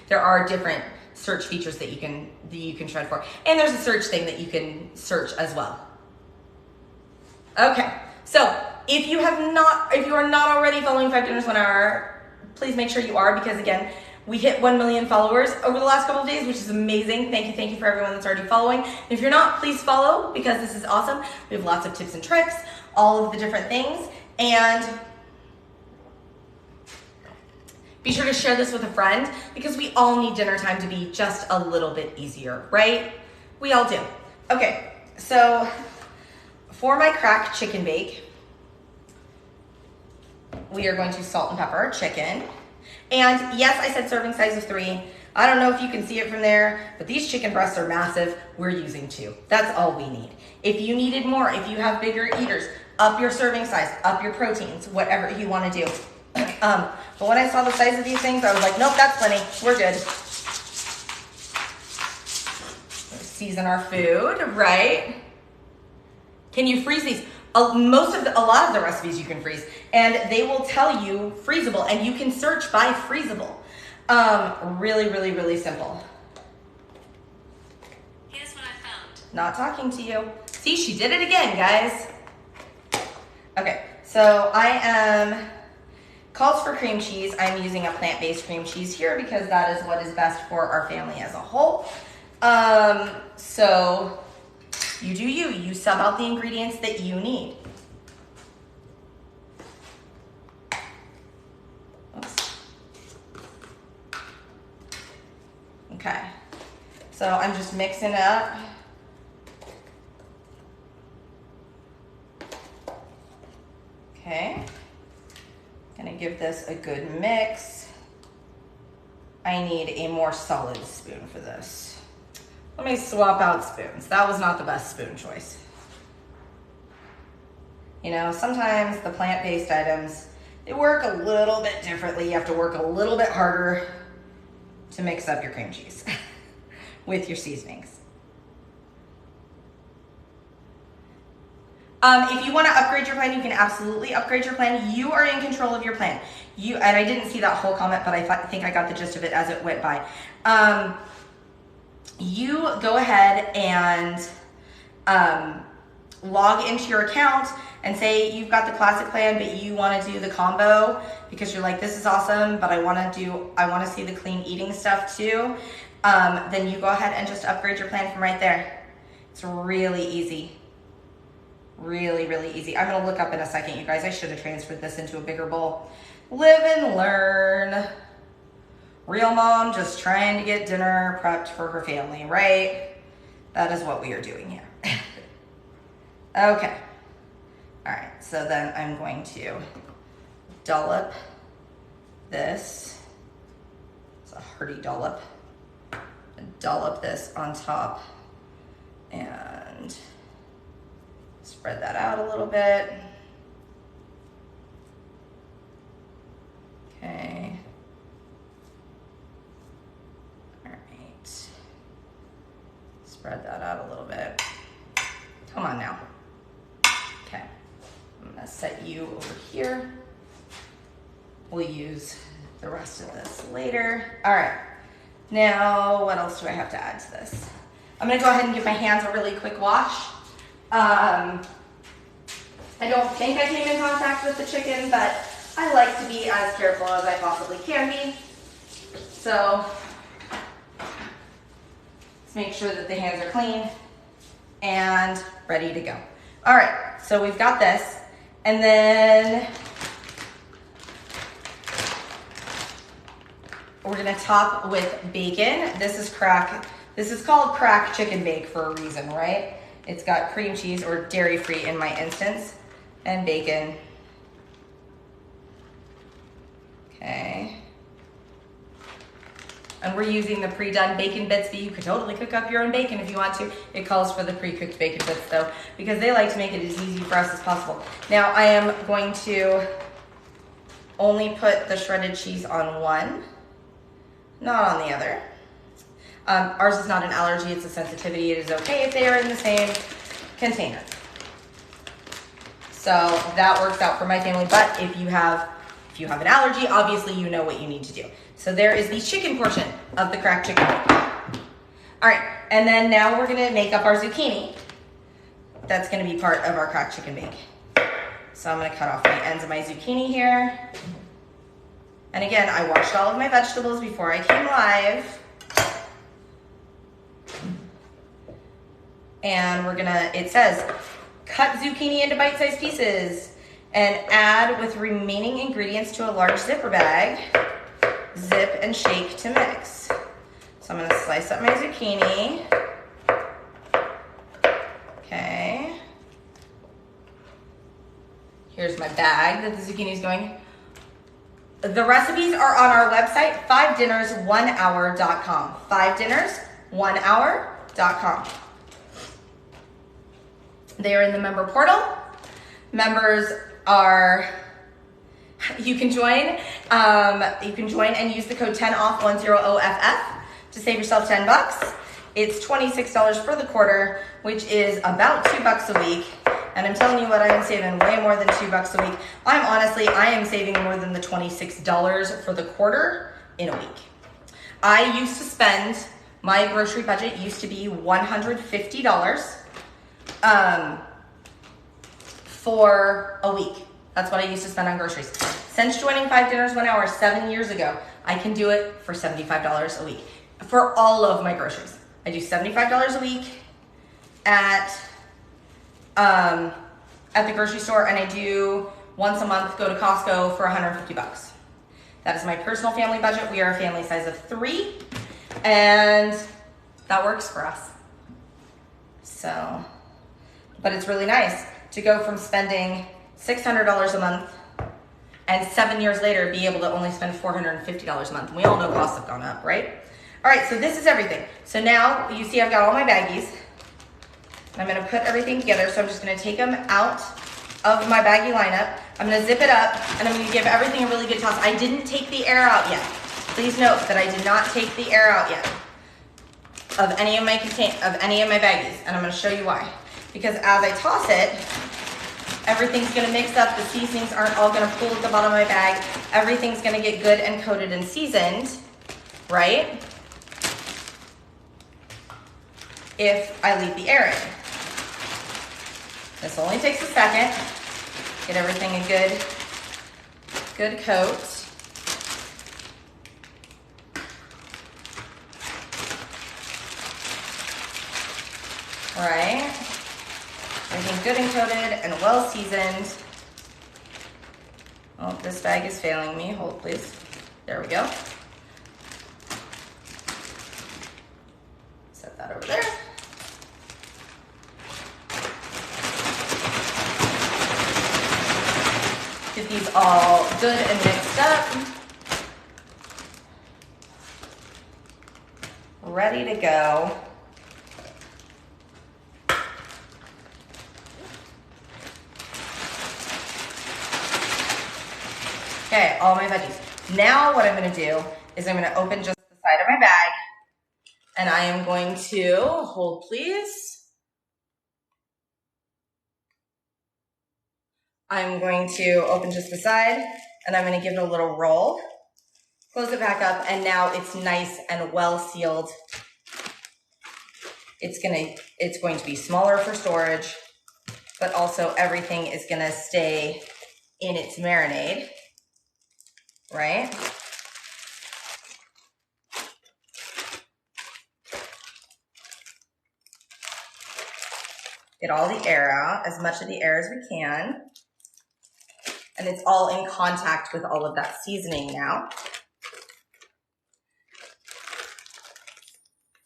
There are different search features that you can try for. And there's a search thing that you can search as well. Okay, so if you are not already following 5 Dinners 1 Hour, please make sure you are, because again, we hit 1 million followers over the last couple of days, which is amazing. Thank you for everyone that's already following. And if you're not, please follow, because this is awesome. We have lots of tips and tricks, all of the different things. And be sure to share this with a friend, because we all need dinner time to be just a little bit easier, right? We all do. Okay, so for my crack chicken bake, we are going to salt and pepper our chicken. And yes, I said serving size of 3. I don't know if you can see it from there, but these chicken breasts are massive. We're using 2. That's all we need. If you needed more, if you have bigger eaters, up your serving size, up your proteins, whatever you want to do. But when I saw the size of these things, I was like, nope, that's plenty. We're good. Season our food, right? Can you freeze these? A lot of the recipes you can freeze, and they will tell you freezable, and you can search by freezable. Really, really, really simple. Here's what I found. Not talking to you. See, she did it again, guys. Okay, so calls for cream cheese. I'm using a plant-based cream cheese here because that is what is best for our family as a whole. So you do you sub out the ingredients that you need. Oops. Okay, so I'm just mixing it up. Okay, gonna give this a good mix. I need a more solid spoon for this. Let me swap out spoons. That was not the best spoon choice. You know, sometimes the plant-based items, they work a little bit differently. You have to work a little bit harder to mix up your cream cheese with your seasonings. If you want to upgrade your plan, you can absolutely upgrade your plan. You are in control of your plan. And I didn't see that whole comment, but I think I got the gist of it as it went by. You go ahead and log into your account and say you've got the classic plan, but you want to do the combo because you're like, this is awesome, but I want to see the clean eating stuff too. Then you go ahead and just upgrade your plan from right there. It's really easy. Really, really easy. I'm gonna look up in a second, you guys. I should have transferred this into a bigger bowl. Live and learn. Real mom just trying to get dinner prepped for her family, right? That is what we are doing here. Okay. All right, so then I'm going to dollop this. It's a hearty dollop. Dollop this on top and spread that out a little bit. Okay. All right. Spread that out a little bit. Come on now. Okay. I'm gonna set you over here. We'll use the rest of this later. All right. Now, what else do I have to add to this? I'm gonna go ahead and give my hands a really quick wash. I don't think I came in contact with the chicken, but I like to be as careful as I possibly can be. So let's make sure that the hands are clean and ready to go. All right, so we've got this. And then we're gonna top with bacon. This is called crack chicken bake for a reason, right? It's got cream cheese or dairy-free in my instance, and bacon. Okay. And we're using the pre-done bacon bits, but you could totally cook up your own bacon if you want to. It calls for the pre-cooked bacon bits though, because they like to make it as easy for us as possible. Now I am going to only put the shredded cheese on one, not on the other. Ours is not an allergy, it's a sensitivity. It is okay if they are in the same container. So that works out for my family, but if you have an allergy, obviously you know what you need to do. So there is the chicken portion of the cracked chicken. All right, and then now we're gonna make up our zucchini. That's gonna be part of our cracked chicken bake. So I'm gonna cut off my ends of my zucchini here. And again, I washed all of my vegetables before I came live. And it says, cut zucchini into bite-sized pieces and add with remaining ingredients to a large zipper bag. Zip and shake to mix. So I'm gonna slice up my zucchini. Okay. Here's my bag that the zucchini is going. The recipes are on our website, 5dinnersonehour.com. 5dinnersonehour.com. They are in the member portal. Members are, you can join and use the code 10OFF10OFF to save yourself $10. It's $26 for the quarter, which is about $2 a week. And I'm telling you what, I am saving way more than $2 a week. I am saving more than the $26 for the quarter in a week. I used to spend, my grocery budget used to be $150 for a week. That's what I used to spend on groceries. Since joining 5 Dinners 1 Hour 7 years ago, I can do it for $75 a week for all of my groceries. I do $75 a week at the grocery store, and I do once a month go to Costco for $150. That is my personal family budget. We are a family size of 3, and that works for us. So, but it's really nice to go from spending $600 a month and 7 years later be able to only spend $450 a month. We all know costs have gone up, right? All right, so this is everything. So now you see I've got all my baggies. I'm gonna put everything together, so I'm just gonna take them out of my baggie lineup. I'm gonna zip it up, and I'm gonna give everything a really good toss. I didn't take the air out yet. Please note that I did not take the air out yet of any of my baggies, and I'm gonna show you why. Because as I toss it, everything's gonna mix up. The seasonings aren't all gonna pool at the bottom of my bag. Everything's gonna get good and coated and seasoned, right? If I leave the air in. This only takes a second. Get everything a good coat. All right. Everything good and coated and well seasoned. Oh, this bag is failing me. Hold, please. There we go. Set that over there. Get these all good and mixed up. Ready to go. Okay, all my veggies. Now what I'm gonna do is I'm gonna open just the side of my bag, and I am going to, hold please. I'm going to open just the side, and I'm gonna give it a little roll, close it back up, and now it's nice and well sealed. It's going to be smaller for storage, but also everything is gonna stay in its marinade, right? Get all the air out, as much of the air as we can. And it's all in contact with all of that seasoning now.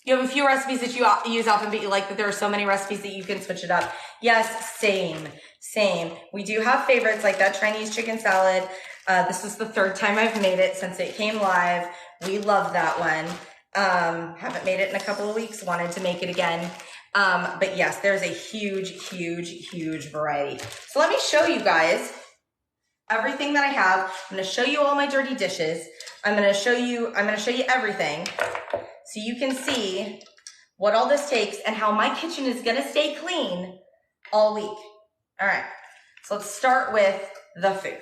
You have a few recipes that you use often, but you like that there are so many recipes that you can switch it up. Yes, same. We do have favorites like that Chinese chicken salad. This was the third time I've made it since it came live. We love that one. Haven't made it in a couple of weeks, wanted to make it again. But yes, there's a huge variety. So let me show you guys everything that I have. I'm gonna show you all my dirty dishes. I'm gonna show you everything so you can see what all this takes and how my kitchen is gonna stay clean all week. All right, so let's start with the food.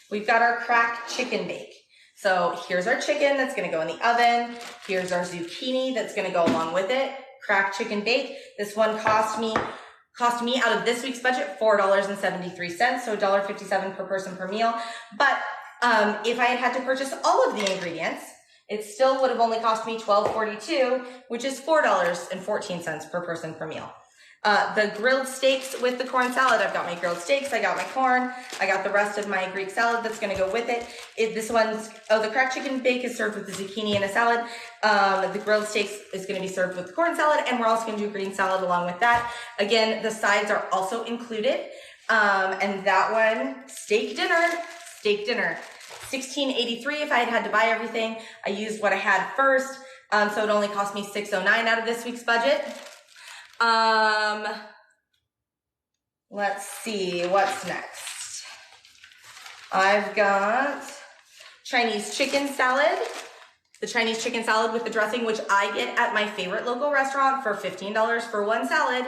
We've got our cracked chicken bake. So here's our chicken that's gonna go in the oven. Here's our zucchini that's gonna go along with it. Cracked chicken bake. This one cost me out of this week's budget $4.73, so $1.57 per person per meal. But if I had to purchase all of the ingredients, it still would have only cost me $12.42, which is $4.14 per person per meal. The grilled steaks with the corn salad. I've got my grilled steaks, I got my corn, I got the rest of my Greek salad that's gonna go with it. The cracked chicken bake is served with the zucchini and a salad. The grilled steaks is gonna be served with the corn salad, and we're also gonna do a green salad along with that. Again, the sides are also included. And that one, steak dinner, $16.83 if I had to buy everything. I used what I had first, so it only cost me $6.09 out of this week's budget. Let's see, what's next? I've got Chinese chicken salad. The Chinese chicken salad with the dressing, which I get at my favorite local restaurant for $15 for one salad.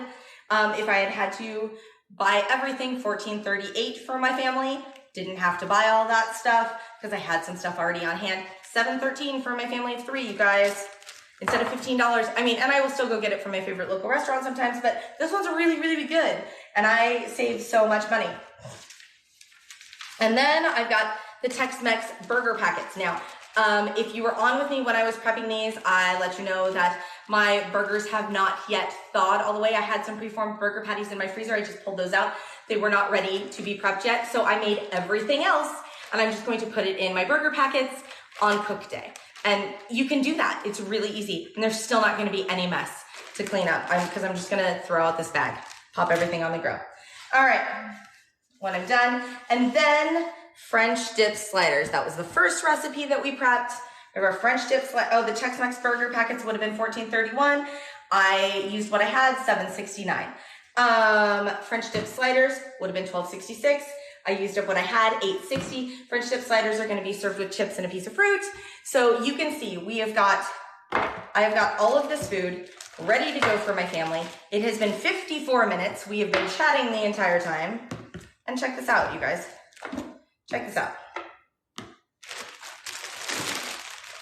If I had to buy everything, $14.38 for my family. Didn't have to buy all that stuff because I had some stuff already on hand. $7.13 for my family of 3, you guys. Instead of $15. I mean, and I will still go get it from my favorite local restaurant sometimes, but this one's really good. And I saved so much money. And then I've got the Tex-Mex burger packets. Now, if you were on with me when I was prepping these, I let you know that my burgers have not yet thawed all the way. I had some preformed burger patties in my freezer. I just pulled those out. They were not ready to be prepped yet. So I made everything else, and I'm just going to put it in my burger packets on cook day. And you can do that. It's really easy. And there's still not going to be any mess to clean up because I'm just going to throw out this bag, pop everything on the grill. All right, when I'm done. And then French dip sliders. That was the first recipe that we prepped. We have our French dip the Tex-Mex burger packets would have been $14.31. I used what I had, $7.69. French dip sliders would have been $12.66. I used up what I had, $8.60. French dip sliders are going to be served with chips and a piece of fruit. So you can see I have got all of this food ready to go for my family. It has been 54 minutes. We have been chatting the entire time. And check this out, you guys. Check this out.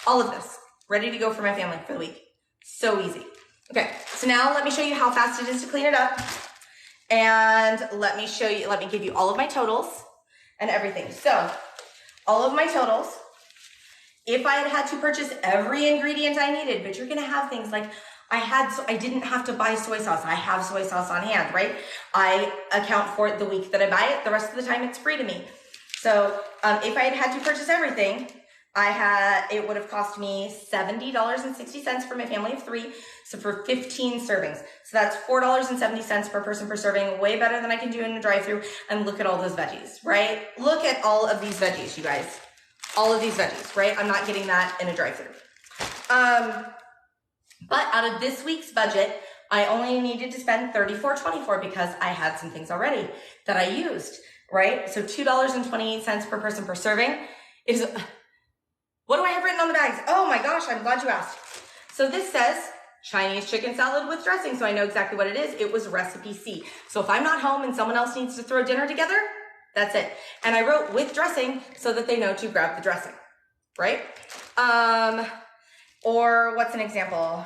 All of this ready to go for my family for the week. So easy. Okay, so now let me show you how fast it is to clean it up. And let me give you all of my totals and everything. So, all of my totals, if I had to purchase every ingredient I needed, but you're gonna have things like, I didn't have to buy soy sauce. I have soy sauce on hand, right? I account for it the week that I buy it. The rest of the time it's free to me. So, if I had to purchase everything, it would have cost me $70.60 for my family of 3. So for 15 servings. So that's $4.70 per person per serving. Way better than I can do in a drive-thru. And look at all those veggies, right? Look at all of these veggies, you guys. All of these veggies, right? I'm not getting that in a drive-thru. But out of this week's budget, I only needed to spend $34.24 because I had some things already that I used, right? So $2.28 per person per serving is... What do I have written on the bags? Oh my gosh, I'm glad you asked. So this says Chinese chicken salad with dressing, so I know exactly what it is. It was recipe C. So if I'm not home and someone else needs to throw dinner together, that's it. And I wrote with dressing so that they know to grab the dressing, right? Or what's an example?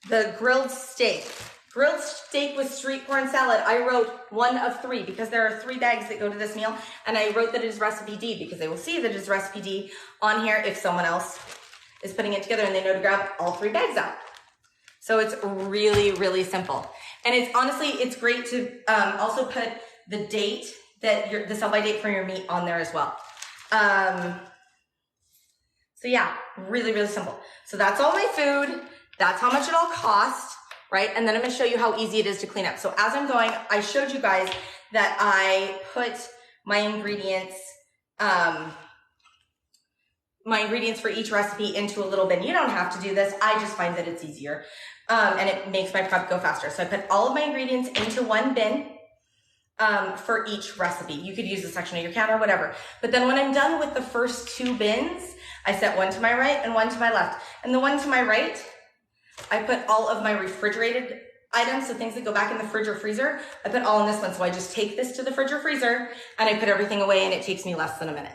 The grilled steak. Grilled steak with street corn salad. I wrote 1 of 3 because there are 3 bags that go to this meal. And I wrote that it is recipe D because they will see that it is recipe D on here if someone else is putting it together and they know to grab all 3 bags out. So it's really simple. And it's honestly, it's great to also put the date the sell by date for your meat on there as well. So yeah, really simple. So that's all my food. That's how much it all cost. Right? And then I'm going to show you how easy it is to clean up. So as I'm going, I showed you guys that I put my ingredients my ingredients for each recipe into a little bin. You don't have to do this. I just find that it's easier. And it makes my prep go faster. So I put all of my ingredients into one bin for each recipe. You could use a section of your counter, whatever. But then when I'm done with the first 2 bins, I set one to my right and one to my left. And the one to my right, I put all of my refrigerated items, so things that go back in the fridge or freezer, I put all in this one. So I just take this to the fridge or freezer and I put everything away, and it takes me less than a minute.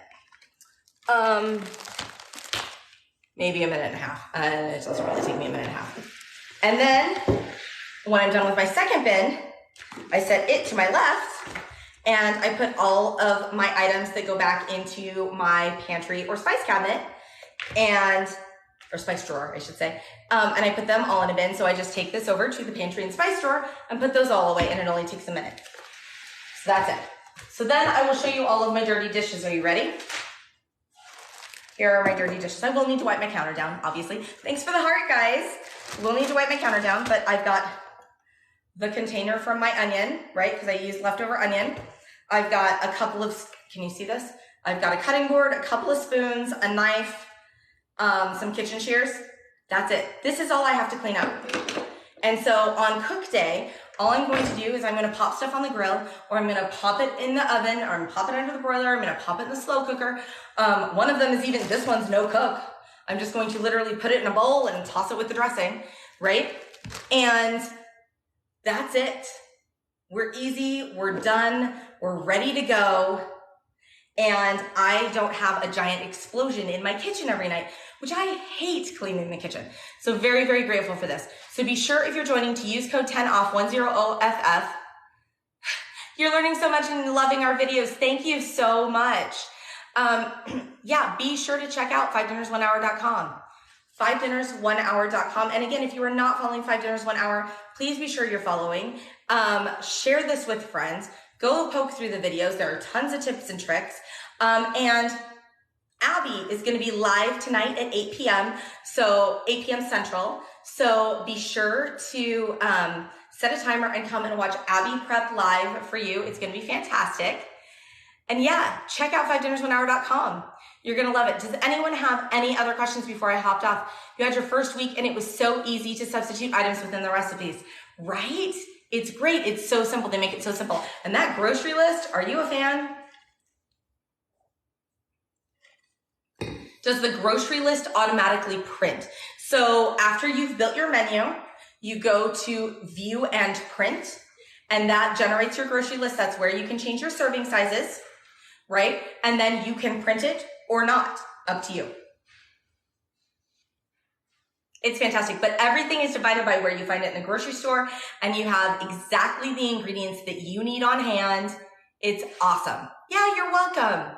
Maybe a minute and a half. It doesn't really take me a minute and a half. And then when I'm done with my second bin, I set it to my left and I put all of my items that go back into my pantry or spice cabinet or spice drawer, I should say. And I put them all in a bin. So I just take this over to the pantry and spice drawer and put those all away, and it only takes a minute. So that's it. So then I will show you all of my dirty dishes. Are you ready? Here are my dirty dishes. I will need to wipe my counter down, obviously. Thanks for the heart, guys. We'll need to wipe my counter down, but I've got the container from my onion, right? Because I used leftover onion. I've got a couple of, can you see this? I've got a cutting board, a couple of spoons, a knife, some kitchen shears. That's it. This is all I have to clean up. And so on cook day, all I'm going to do is I'm going to pop stuff on the grill, or I'm going to pop it in the oven, or I'm going to pop it under the broiler. I'm going to pop it in the slow cooker. One of them is even, this one's no cook. I'm just going to literally put it in a bowl and toss it with the dressing, right? And that's it. We're easy. We're done. We're ready to go. And I don't have a giant explosion in my kitchen every night, which I hate cleaning the kitchen. So very, very grateful for this. So be sure, if you're joining, to use code 10OFF, 10OFF. You're learning so much and loving our videos. Thank you so much. Yeah, be sure to check out 5dinnersonehour.com. 5dinnersonehour.com. And again, if you are not following 5 Dinners 1 Hour, please be sure you're following. Share this with friends. Go poke through the videos. There are tons of tips and tricks. And Abby is going to be live tonight at 8 p.m. So 8 p.m. Central. So be sure to set a timer and come and watch Abby prep live for you. It's going to be fantastic. And yeah, check out 5dinnersonehour.com. You're going to love it. Does anyone have any other questions before I hopped off? You had your first week and it was so easy to substitute items within the recipes, right? It's great. It's so simple. They make it so simple. And that grocery list, are you a fan? Does the grocery list automatically print? So after you've built your menu, you go to view and print, and that generates your grocery list. That's where you can change your serving sizes, right? And then you can print it or not, up to you. It's fantastic, but everything is divided by where you find it in the grocery store, and you have exactly the ingredients that you need on hand. It's awesome. Yeah, you're welcome.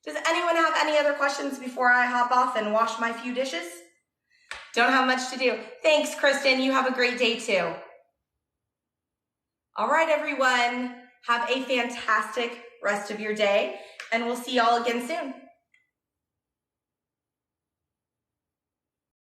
Does anyone have any other questions before I hop off and wash my few dishes? Don't have much to do. Thanks, Kristen. You have a great day too. All right, everyone. Have a fantastic rest of your day, and we'll see y'all again soon.